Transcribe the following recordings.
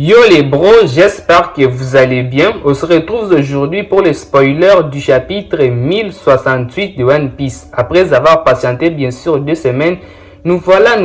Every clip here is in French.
Yo les bros, j'espère que vous allez bien. On se retrouve aujourd'hui pour le spoiler du chapitre 1068 de One Piece. Après avoir patienté bien sûr 2 semaines, nous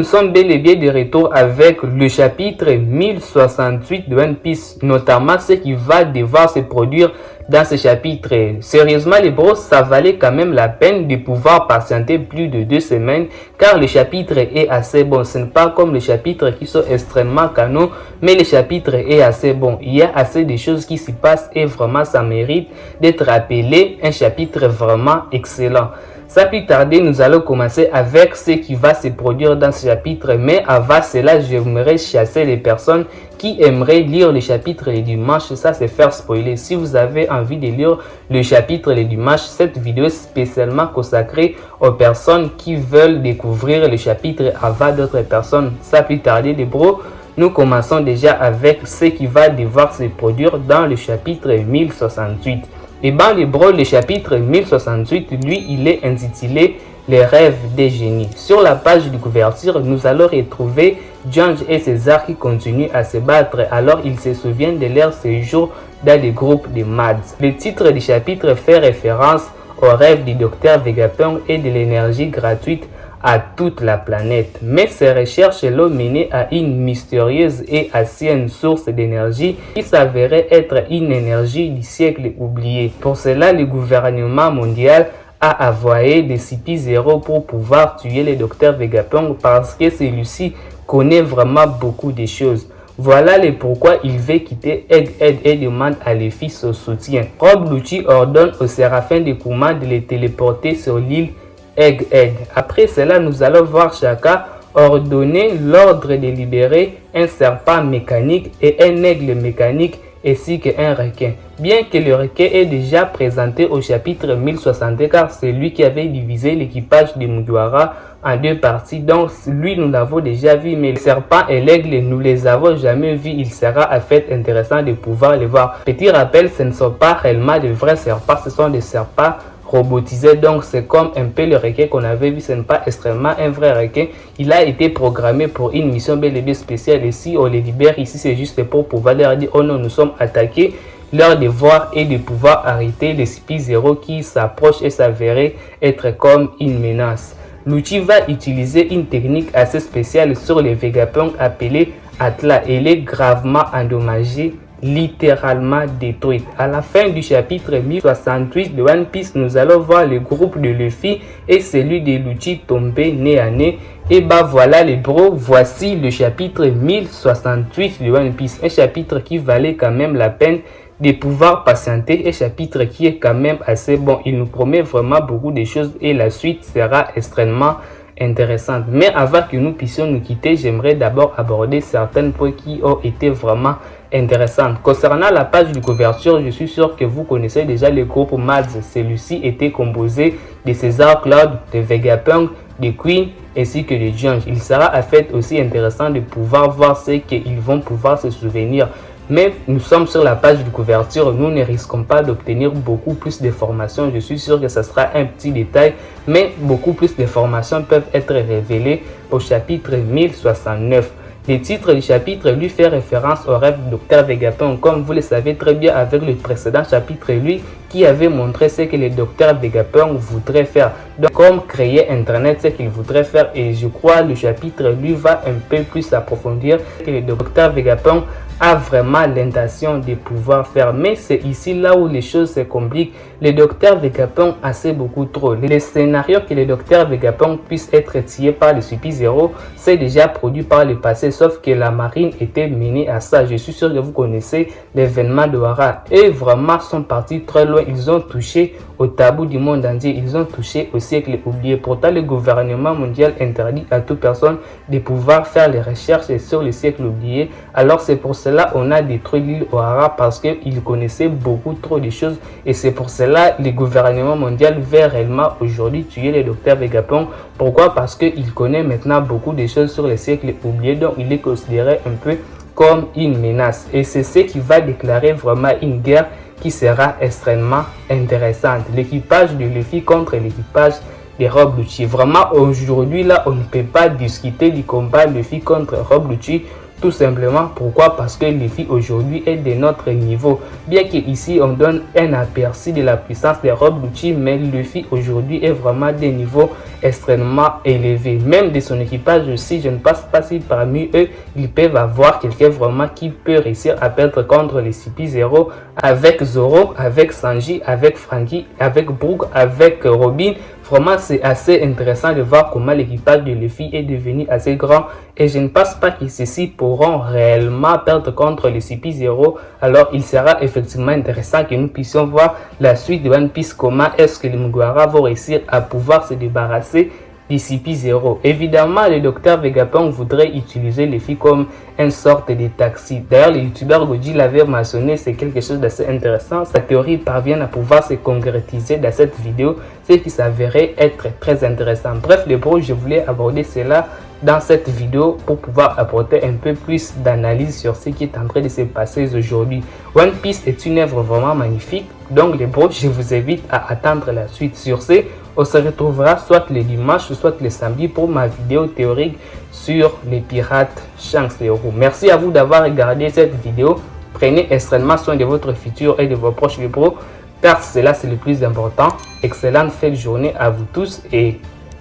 sommes bel et bien de retour avec le chapitre 1068 de One Piece, notamment ce qui va devoir se produire dans ce chapitre. Sérieusement les bros, ça valait quand même la peine de pouvoir patienter plus de 2 semaines car le chapitre est assez bon. Ce n'est pas comme les chapitres qui sont extrêmement canons, mais le chapitre est assez bon. Il y a assez de choses qui s'y passent et vraiment ça mérite d'être appelé un chapitre vraiment excellent. Sans plus tarder, nous allons commencer avec ce qui va se produire dans ce chapitre. Mais avant cela, j'aimerais chasser les personnes qui aimeraient lire le chapitre le dimanche. Ça, c'est faire spoiler. Si vous avez envie de lire le chapitre le dimanche, cette vidéo est spécialement consacrée aux personnes qui veulent découvrir le chapitre avant d'autres personnes. Sans plus tarder, les bros, nous commençons déjà avec ce qui va devoir se produire dans le chapitre 1068. Et dans les bros, le chapitre 1068, lui, il est intitulé Les rêves des génies. Sur la page de couverture, nous allons retrouver John et César qui continuent à se battre alors ils se souviennent de leur séjour dans le groupe de Mads. Le titre du chapitre fait référence aux rêves du docteur Vegapunk et de l'énergie gratuite à toute la planète. Mais ces recherches l'ont mené à une mystérieuse et ancienne source d'énergie qui s'avérait être une énergie du siècle oublié. Pour cela, le gouvernement mondial a envoyé des CP0 pour pouvoir tuer le docteur Vegapunk parce que celui-ci connaît vraiment beaucoup de choses. Voilà le pourquoi il veut quitter Egghead et demande à Luffy son soutien. Rob Lucci ordonne au Séraphin de Kuma de les téléporter sur l'île Egghead. Après cela, nous allons voir Shaka ordonner l'ordre de libérer un serpent mécanique et un aigle mécanique ainsi qu'un requin. Bien que le requin est déjà présenté au chapitre 1060 car c'est lui qui avait divisé l'équipage de Mugiwara en 2 parties, donc lui nous l'avons déjà vu, mais le serpent et l'aigle nous les avons jamais vus. Il sera en fait intéressant de pouvoir les voir. Petit rappel, ce ne sont pas réellement de vrais serpents, ce sont des serpents robotisé, donc c'est comme un peu le requin qu'on avait vu. Ce n'est pas extrêmement un vrai requin, il a été programmé pour une mission bel et bien spéciale et si on les libère ici c'est juste pour pouvoir leur dire oh non nous sommes attaqués. Leur devoir est de pouvoir arrêter les CP0 qui s'approchent et s'avérer être comme une menace. Lucci va utiliser une technique assez spéciale sur les Vegapunk appelée Atlas et il est gravement endommagé, littéralement détruite. À la fin du chapitre 1068 de One Piece, nous allons voir le groupe de Luffy et celui de Lucci tomber nez à nez. Et bah voilà les bros, voici le chapitre 1068 de One Piece, un chapitre qui valait quand même la peine de pouvoir patienter, un chapitre qui est quand même assez bon. Il nous promet vraiment beaucoup de choses et la suite sera extrêmement intéressante. Mais avant que nous puissions nous quitter, j'aimerais d'abord aborder certains points qui ont été vraiment intéressants. Concernant la page de couverture, je suis sûr que vous connaissez déjà le groupe Mads. Celui-ci était composé de César Claude, de Vegapunk, de Queen ainsi que de John. Il sera en fait aussi intéressant de pouvoir voir ce qu'ils vont pouvoir se souvenir. Mais nous sommes sur la page de couverture, nous ne risquons pas d'obtenir beaucoup plus d'informations. Je suis sûr que ce sera un petit détail, mais beaucoup plus d'informations peuvent être révélées au chapitre 1069. Le titre du chapitre lui fait référence au rêve du Dr Vegapunk, comme vous le savez très bien avec le précédent chapitre, lui qui avait montré ce que le Dr Vegapunk voudrait faire. Donc comme créer internet, ce qu'il voudrait faire, et je crois le chapitre lui va un peu plus approfondir que le Dr Vegapunk a vraiment l'intention de pouvoir faire. Mais c'est ici là où les choses se compliquent. Le docteur Vegapunk a assez beaucoup trop. Le scénario que le docteur Vegapunk puisse être tué par le CP0, c'est déjà produit par le passé, sauf que la marine était menée à ça. Je suis sûr que vous connaissez l'événement de Wara et vraiment sont partis très loin. Ils ont touché au tabou du monde entier, ils ont touché au siècle oublié. Pourtant le gouvernement mondial interdit à toute personne de pouvoir faire les recherches sur le siècle oublié. Alors c'est pour cela on a détruit l'île Ohara parce qu'ils connaissaient beaucoup trop de choses et c'est pour cela le gouvernement mondial veut réellement aujourd'hui tuer le docteur Vegapunk. Pourquoi? Parce qu'il connaît maintenant beaucoup de choses sur le siècle oublié, donc il est considéré un peu comme une menace et c'est ce qui va déclarer vraiment une guerre qui sera extrêmement intéressante. L'équipage de Luffy contre l'équipage de Rob Lucci. Vraiment aujourd'hui là on ne peut pas discuter du combat Luffy contre Rob Lucci. Tout simplement, pourquoi? Parce que Luffy aujourd'hui est de notre niveau. Bien qu'ici on donne un aperçu de la puissance des Rob Lucci, mais Luffy aujourd'hui est vraiment des niveaux extrêmement élevés. Même de son équipage aussi, je ne pense pas si parmi eux, ils peuvent avoir quelqu'un vraiment qui peut réussir à perdre contre les CP0 avec Zoro, avec Sanji, avec Franky, avec Brook, avec Robin. Vraiment, c'est assez intéressant de voir comment l'équipage de Luffy est devenu assez grand et je ne pense pas que ceux-ci pourront réellement perdre contre les CP0. Alors, il sera effectivement intéressant que nous puissions voir la suite de One Piece. Comment est-ce que les Mugiwara vont réussir à pouvoir se débarrasser du CP0. Évidemment, le docteur Vegapunk voudrait utiliser Luffy comme une sorte de taxi. D'ailleurs, le youtubeur Goji l'avait mentionné, c'est quelque chose d'assez intéressant. Sa théorie parvient à pouvoir se concrétiser dans cette vidéo, ce qui s'avérait être très intéressant. Bref, les bros, je voulais aborder cela dans cette vidéo pour pouvoir apporter un peu plus d'analyse sur ce qui est en train de se passer aujourd'hui. One Piece est une œuvre vraiment magnifique, donc les bros, je vous invite à attendre la suite. Sur ce, on se retrouvera soit le dimanche, soit le samedi pour ma vidéo théorique sur les pirates Shanks et Oro. Merci à vous d'avoir regardé cette vidéo. Prenez extrêmement soin de votre futur et de vos proches les bros, car cela c'est le plus important. Excellente fin de journée à vous tous et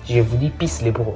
je vous dis peace les bros.